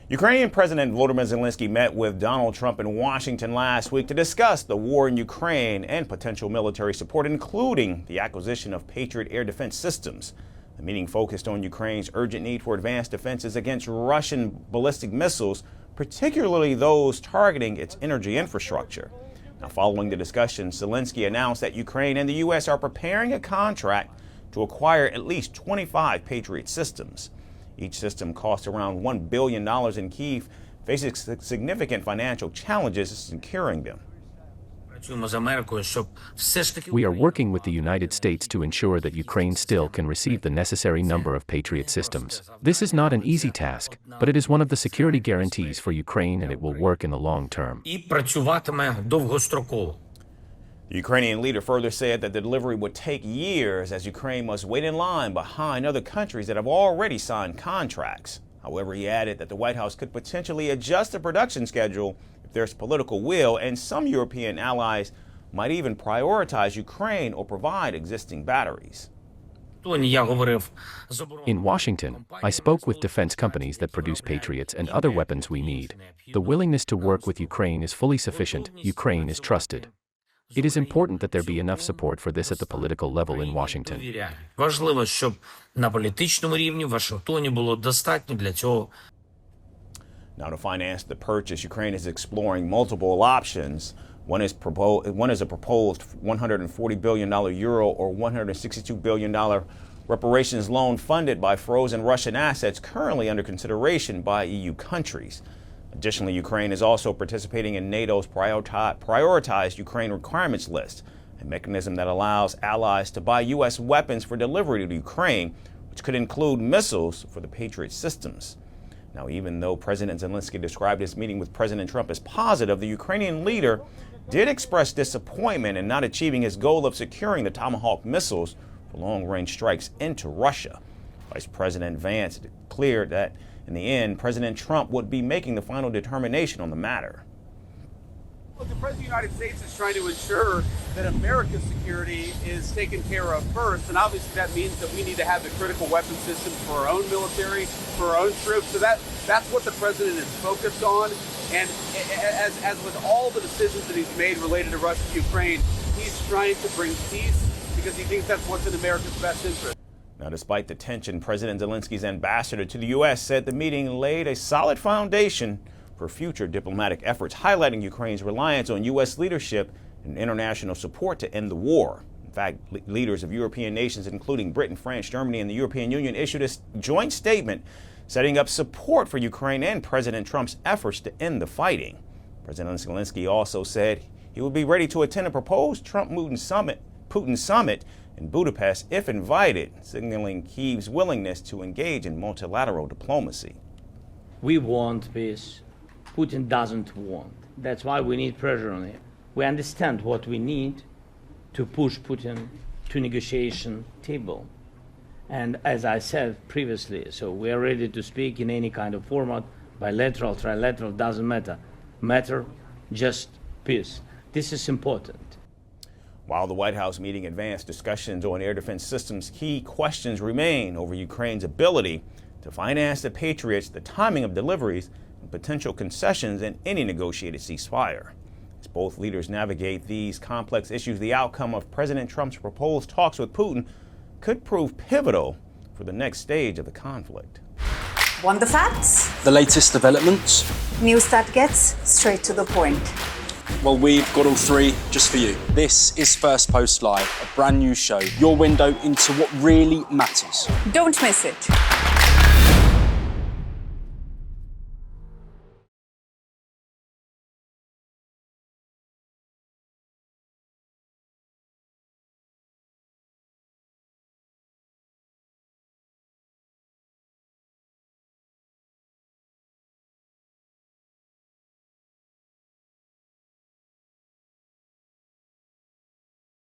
Ukrainian President Volodymyr Zelensky met with Donald Trump in Washington last week to discuss the war in Ukraine and potential military support, including the acquisition of Patriot air defense systems. The meeting focused on Ukraine's urgent need for advanced defenses against Russian ballistic missiles, particularly those targeting its energy infrastructure. Now, following the discussion, Zelensky announced that Ukraine and the U.S. are preparing a contract to acquire at least 25 Patriot systems. Each system costs around $1 billion, and Kyiv faces significant financial challenges securing them. We are working with the United States to ensure that Ukraine still can receive the necessary number of Patriot systems. This is not an easy task, but it is one of the security guarantees for Ukraine, and it will work in the long term. The Ukrainian leader further said that the delivery would take years, as Ukraine must wait in line behind other countries that have already signed contracts. However, he added that the White House could potentially adjust the production schedule if there's political will, and some European allies might even prioritize Ukraine or provide existing batteries. In Washington, I spoke with defense companies that produce Patriots and other weapons we need. The willingness to work with Ukraine is fully sufficient. Ukraine is trusted. It is important that there be enough support for this at the political level in Washington. Now, to finance the purchase, Ukraine is exploring multiple options. One is a proposed $140 billion euro or $162 billion reparations loan funded by frozen Russian assets currently under consideration by EU countries. Additionally, Ukraine is also participating in NATO's prioritized Ukraine requirements list, a mechanism that allows allies to buy U.S. weapons for delivery to Ukraine, which could include missiles for the Patriot systems. Now, even though President Zelensky described his meeting with President Trump as positive, the Ukrainian leader did express disappointment in not achieving his goal of securing the Tomahawk missiles for long-range strikes into Russia. Vice President Vance declared that in the end, President Trump would be making the final determination on the matter. Look, the President of the United States is trying to ensure that America's security is taken care of first, and obviously that means that we need to have the critical weapon systems for our own military, for our own troops. So that's what the President is focused on. And as with all the decisions that he's made related to Russia and Ukraine, he's trying to bring peace because he thinks that's what's in America's best interest. Now, despite the tension, President Zelensky's ambassador to the U.S. said the meeting laid a solid foundation for future diplomatic efforts, highlighting Ukraine's reliance on U.S. leadership and international support to end the war. In fact, leaders of European nations, including Britain, France, Germany, and the European Union, issued a joint statement setting up support for Ukraine and President Trump's efforts to end the fighting. President Zelensky also said he would be ready to attend a proposed Trump-Putin summit in Budapest if invited, signaling Kyiv's willingness to engage in multilateral diplomacy. We want peace. Putin doesn't want. That's why we need pressure on him. We understand what we need to push Putin to negotiation table. And as I said previously, so we are ready to speak in any kind of format, bilateral, trilateral, doesn't matter, just peace. This is important. While the White House meeting advanced discussions on air defense systems, key questions remain over Ukraine's ability to finance the Patriots, the timing of deliveries, and potential concessions in any negotiated ceasefire. As both leaders navigate these complex issues, the outcome of President Trump's proposed talks with Putin could prove pivotal for the next stage of the conflict. Want the facts? The latest developments? News that gets straight to the point. Well, we've got all three just for you. This is Firstpost Live, a brand new show, your window into what really matters. Don't miss it.